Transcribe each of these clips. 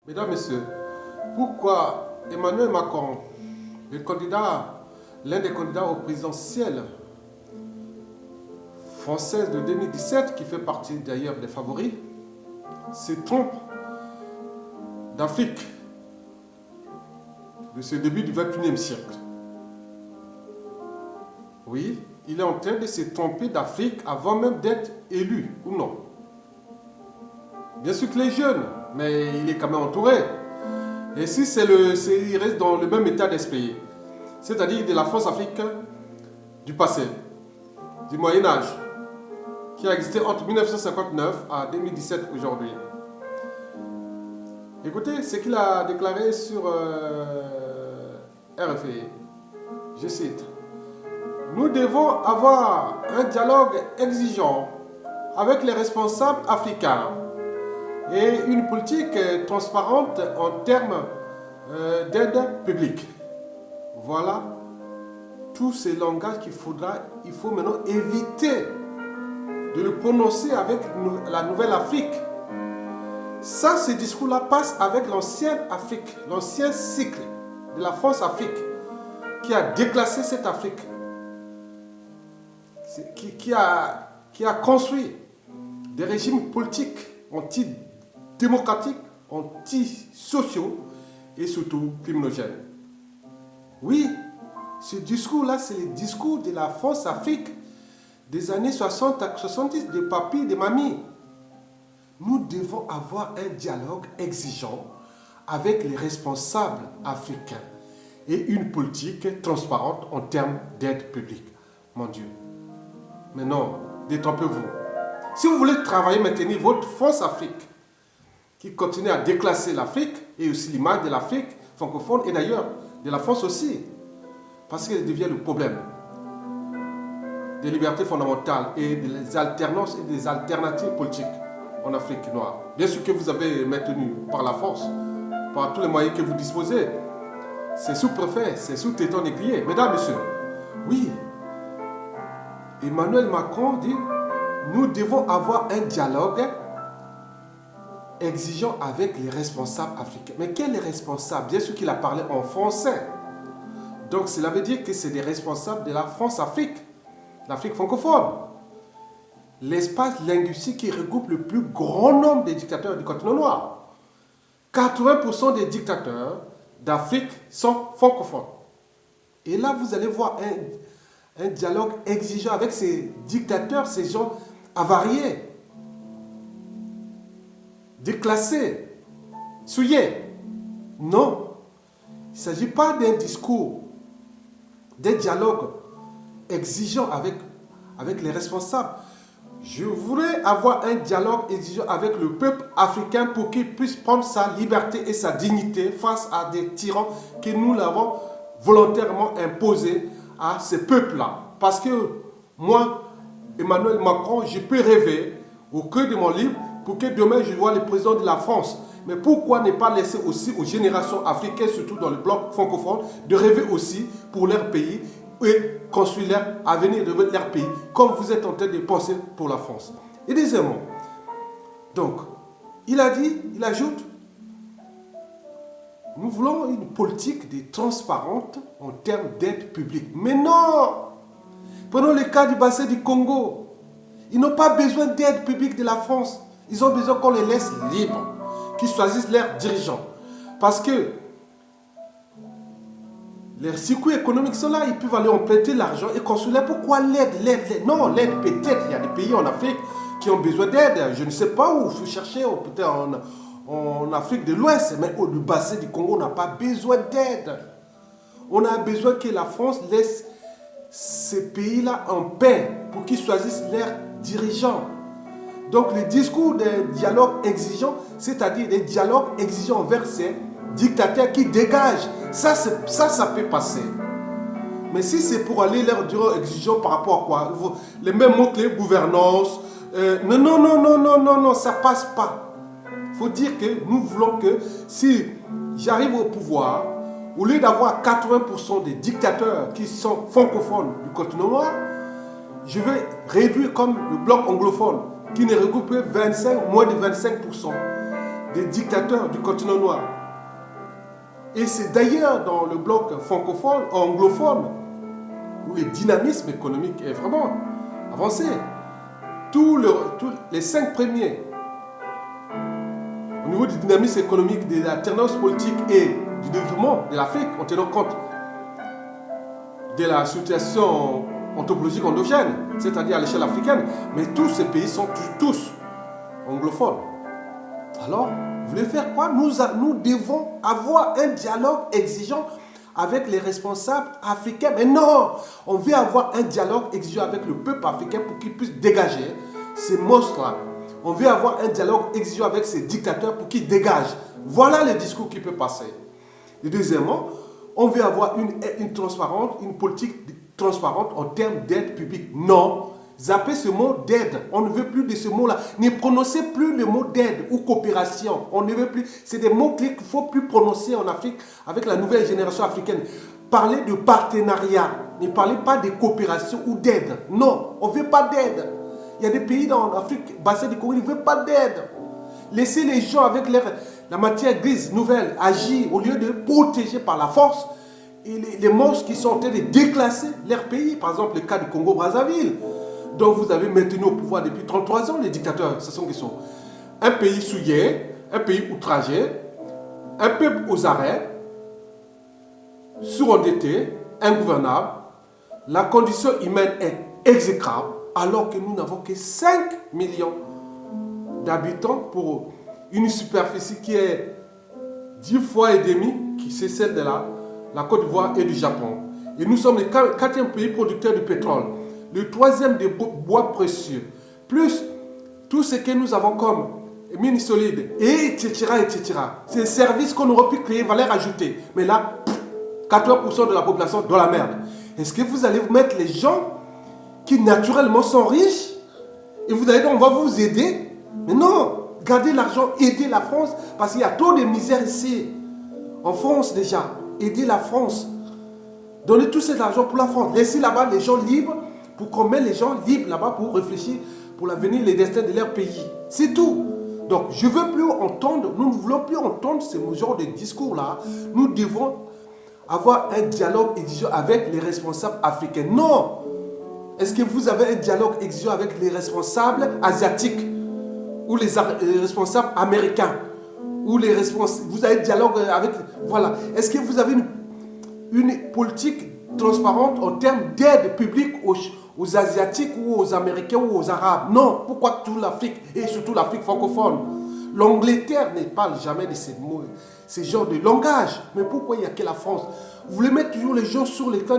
Mesdames, Messieurs, pourquoi Emmanuel Macron, l'un des candidats au présidentiel française de 2017, qui fait partie d'ailleurs des favoris, se trompe d'Afrique de ce début du XXIe siècle? Oui, il est en train de se tromper d'Afrique avant même d'être élu, ou non? Bien sûr qu'il est jeune, mais il est quand même entouré. Et si il reste dans le même état d'esprit, c'est-à-dire de la France-Afrique du passé, du Moyen-Âge, qui a existé entre 1959 à 2017 aujourd'hui. Écoutez ce qu'il a déclaré sur RFI. Je cite: nous devons avoir un dialogue exigeant avec les responsables africains et une politique transparente en termes d'aide publique. Voilà tous ces langages il faut maintenant éviter de le prononcer avec la nouvelle Afrique. Ça, ces discours-là passent avec l'ancienne Afrique, l'ancien cycle de la France-Afrique qui a déclassé cette Afrique, qui a construit des régimes politiques antidémocratiques, antisociaux et surtout criminogènes. Oui, ce discours-là, c'est le discours de la France-Afrique des années 60 à 70, de papy, de mamie. Nous devons avoir un dialogue exigeant avec les responsables africains et une politique transparente en termes d'aide publique. Mon Dieu. Mais non, détrompez-vous. Si vous voulez travailler, maintenir votre France-Afrique, qui continue à déclasser l'Afrique et aussi l'image de l'Afrique francophone et d'ailleurs de la France aussi, parce qu'elle devient le problème des libertés fondamentales et des alternances et des alternatives politiques en Afrique noire. Bien sûr que vous avez maintenu par la force, par tous les moyens que vous disposez. C'est sous-préfet, c'est sous-téton négrier. Mesdames, Messieurs, oui, Emmanuel Macron dit: nous devons avoir un dialogue exigeant avec les responsables africains. Mais quels responsables? Bien sûr qu'il a parlé en français. Donc cela veut dire que c'est des responsables de la France-Afrique, l'Afrique francophone. L'espace linguistique qui regroupe le plus grand nombre de dictateurs du continent noir. 80% des dictateurs d'Afrique sont francophones. Et là, vous allez voir un dialogue exigeant avec ces dictateurs, ces gens avariés, déclassés, souillés. Non, il ne s'agit pas d'un discours, d'un dialogue exigeant avec les responsables. Je voudrais avoir un dialogue exigeant avec le peuple africain pour qu'il puisse prendre sa liberté et sa dignité face à des tyrans que nous l'avons volontairement imposés à ces peuples-là. Parce que moi, Emmanuel Macron, je peux rêver au cœur de mon livre pour que demain je vois le président de la France. Mais pourquoi ne pas laisser aussi aux générations africaines, surtout dans le bloc francophone, de rêver aussi pour leur pays et construire leur avenir de leur pays, comme vous êtes en train de penser pour la France. Et deuxièmement, donc, il ajoute, nous voulons une politique transparente en termes d'aide publique. Mais non! Prenons le cas du bassin du Congo. Ils n'ont pas besoin d'aide publique de la France. Ils ont besoin qu'on les laisse libres, qu'ils choisissent leurs dirigeants. Parce que les circuits économiques sont là, ils peuvent aller emprunter l'argent et construire. Pourquoi l'aide? Non, l'aide peut-être. Il y a des pays en Afrique qui ont besoin d'aide. Je ne sais pas où il faut chercher, peut-être en Afrique de l'Ouest. Mais au bassin du Congo, on n'a pas besoin d'aide. On a besoin que la France laisse ces pays-là en paix pour qu'ils choisissent leurs dirigeants. Donc le discours des dialogues exigeants, c'est-à-dire des dialogues exigeants envers ces dictateurs qui dégagent, ça peut passer. Mais si c'est pour aller leur dialogue exigeant par rapport à quoi? Les mêmes mots que les gouvernances, non, ça passe pas. Il faut dire que nous voulons que si j'arrive au pouvoir, au lieu d'avoir 80% des dictateurs qui sont francophones du continent noir, je vais réduire comme le bloc anglophone qui ne regroupe que moins de 25% des dictateurs du continent noir. Et c'est d'ailleurs dans le bloc francophone, anglophone, où le dynamisme économique est vraiment avancé. Tous les 5 premiers, au niveau du dynamisme économique, de l'alternance politique et du développement de l'Afrique, en tenant compte de la situation anthropologique endogène, c'est-à-dire à l'échelle africaine, mais tous ces pays sont tous anglophones. Alors, vous voulez faire quoi? Nous devons avoir un dialogue exigeant avec les responsables africains. Mais non, on veut avoir un dialogue exigeant avec le peuple africain pour qu'il puisse dégager ces monstres-là. On veut avoir un dialogue exigeant avec ces dictateurs pour qu'ils dégagent. Voilà le discours qui peut passer. Et deuxièmement, on veut avoir une politique transparente en termes d'aide publique. Non. Zappez ce mot d'aide. On ne veut plus de ce mot-là. Ne prononcez plus le mot d'aide ou coopération. On ne veut plus. C'est des mots-clés qu'il ne faut plus prononcer en Afrique avec la nouvelle génération africaine. Parlez de partenariat. Ne parlez pas de coopération ou d'aide. Non, on ne veut pas d'aide. Il y a des pays dans l'Afrique, bassin du Congo, ils ne veulent pas d'aide. Laissez les gens avec la matière grise nouvelle agir au lieu de protéger par la force et les monstres qui sont en train de déclasser leur pays. Par exemple, le cas du Congo-Brazzaville, dont vous avez maintenu au pouvoir depuis 33 ans, les dictateurs. Ce sont un pays souillé, un pays outragé, un peuple aux arrêts, surendetté, ingouvernable. La condition humaine est exécrable, alors que nous n'avons que 5 millions d'habitants pour une superficie qui est 10 fois et demi, qui c'est celle de la Côte d'Ivoire et du Japon. Et nous sommes le 4e pays producteur de pétrole, le 3e des bois précieux, plus tout ce que nous avons comme mines solides, et etc. etc. C'est un service qu'on aurait pu créer, valeur ajoutée. Mais là, 80% de la population dans la merde. Est-ce que vous allez vous mettre les gens qui naturellement sont riches et vous allez dire on va vous aider? Mais non, gardez l'argent, aidez la France, parce qu'il y a trop de misère ici. En France déjà, aidez la France. Donnez tout cet argent pour la France. Laissez là-bas les gens libres, pour qu'on mette les gens libres là-bas pour réfléchir pour l'avenir, les destins de leur pays. C'est tout. Donc je ne veux plus entendre, nous ne voulons plus entendre ce genre de discours-là. Nous devons avoir un dialogue exigeant avec les responsables africains. Non. Est-ce que vous avez un dialogue exigeant avec les responsables asiatiques ou les responsables américains ou les responsables, vous avez un dialogue avec, voilà. Est-ce que vous avez une politique transparente en termes d'aide publique aux Asiatiques ou aux Américains ou aux Arabes? Non. Pourquoi toute l'Afrique et surtout l'Afrique francophone? L'Angleterre ne parle jamais de ces mots, ces genres de langage. Mais pourquoi il n'y a que la France? Vous voulez mettre toujours les gens sur les camps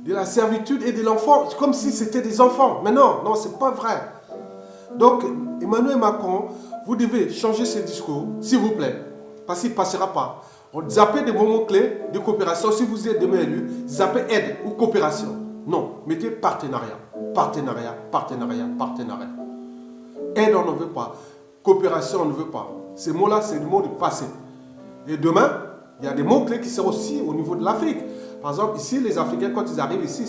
de la servitude et de l'enfant, comme si c'était des enfants. Mais non, non, c'est pas vrai. Donc, Emmanuel Macron, vous devez changer ce discours, s'il vous plaît, parce qu'il ne passera pas. On zappez des mots-clés de coopération. Si vous êtes demain élu, zappez aide ou coopération. Non, mettez partenariat, partenariat, partenariat, partenariat. Aide, on ne veut pas. Coopération, on ne veut pas. Ces mots-là, c'est le mot du passé. Et demain, il y a des mots-clés qui sont aussi au niveau de l'Afrique. Par exemple, ici, les Africains, quand ils arrivent ici,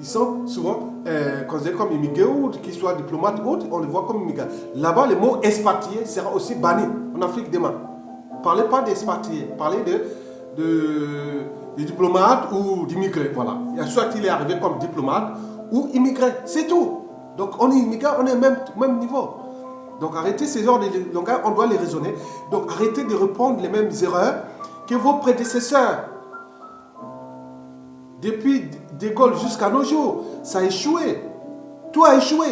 ils sont souvent considérés comme immigrés ou qu'ils soient diplomates ou autres, on les voit comme immigrés. Là-bas, le mot expatrié sera aussi banni en Afrique demain. Ne parlez pas d'expatriés, parlez de diplomates ou d'immigrés. Voilà. Soit il est arrivé comme diplomate ou immigré, c'est tout. Donc on est immigré, on est au même niveau. Donc arrêtez ces genres de langage, on doit les raisonner. Donc arrêtez de reprendre les mêmes erreurs que vos prédécesseurs. Depuis De Gaulle jusqu'à nos jours, ça a échoué. Tout a échoué.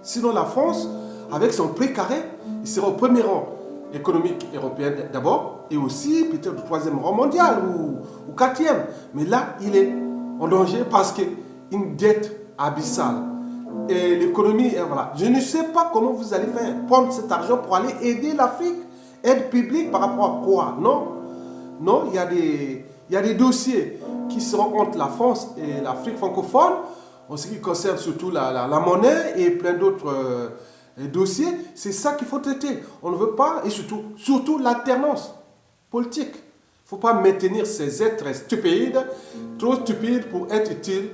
Sinon la France, avec son prix carré, il sera au premier rang économique européen d'abord, et aussi peut-être au 3e rang mondial ou 4e. Mais là, il est en danger parce qu'une dette abyssale. Et l'économie, voilà. Je ne sais pas comment vous allez faire, prendre cet argent pour aller aider l'Afrique. Aide publique par rapport à quoi? Non. Non, il y a des dossiers qui seront entre la France et l'Afrique francophone, en ce qui concerne surtout la monnaie et plein d'autres dossiers. C'est ça qu'il faut traiter. On ne veut pas, et surtout l'alternance politique. Il ne faut pas maintenir ces êtres stupides, trop stupides pour être utiles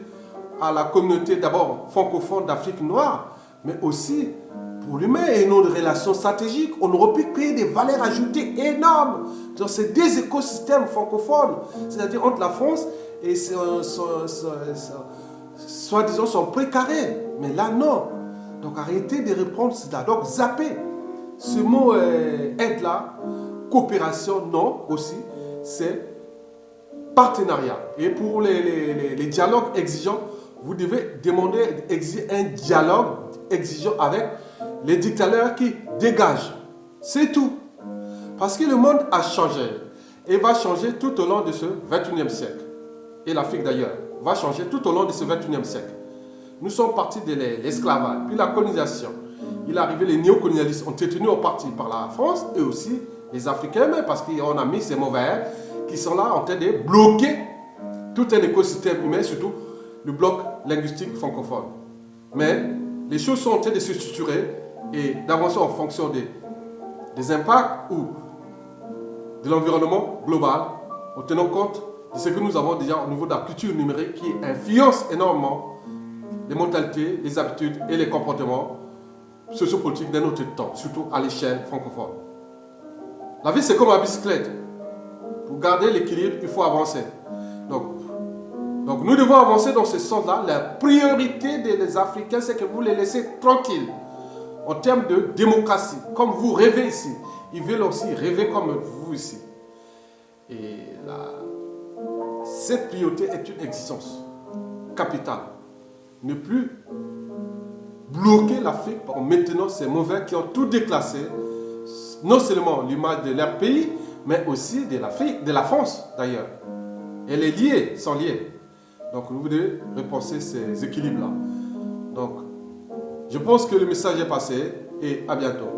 à la communauté d'abord francophone d'Afrique noire, mais aussi pour l'humain et nos relations stratégiques, on aurait pu créer des valeurs ajoutées énormes dans ces deux écosystèmes francophones, c'est-à-dire entre la France et soi-disant son précaré. Mais là, non. Donc arrêtez de répondre cela. Donc zapper. Ce mot aide-là, coopération, non, aussi, c'est partenariat. Et pour les dialogues exigeants, vous devez demander un dialogue exigeant avec les dictateurs qui dégagent. C'est tout. Parce que le monde a changé et va changer tout au long de ce 21e siècle. Et l'Afrique d'ailleurs va changer tout au long de ce 21e siècle. Nous sommes partis de l'esclavage, puis la colonisation. Il est arrivé, les néocolonialistes ont été tenus en partie par la France et aussi les Africains, mais parce qu'on a mis ces mauvais qui sont là en train de bloquer tout un écosystème humain, surtout le bloc linguistique francophone. Mais les choses sont en train de se structurer et d'avancer en fonction des impacts ou de l'environnement global, en tenant compte de ce que nous avons déjà au niveau de la culture numérique qui influence énormément les mentalités, les habitudes et les comportements sociopolitiques de notre temps, surtout à l'échelle francophone. La vie, c'est comme la bicyclette. Pour garder l'équilibre, il faut avancer. Donc nous devons avancer dans ce sens-là. La priorité des Africains, c'est que vous les laissez tranquilles en termes de démocratie, comme vous rêvez ici. Ils veulent aussi rêver comme vous ici. Et cette priorité est une exigence capitale. Ne plus bloquer l'Afrique en maintenant ces mauvais qui ont tout déclassé, non seulement l'image de leur pays, mais aussi de l'Afrique, de la France d'ailleurs. Elle est liée, sont liées. Donc vous devez repenser ces équilibres-là. Donc, je pense que le message est passé et à bientôt.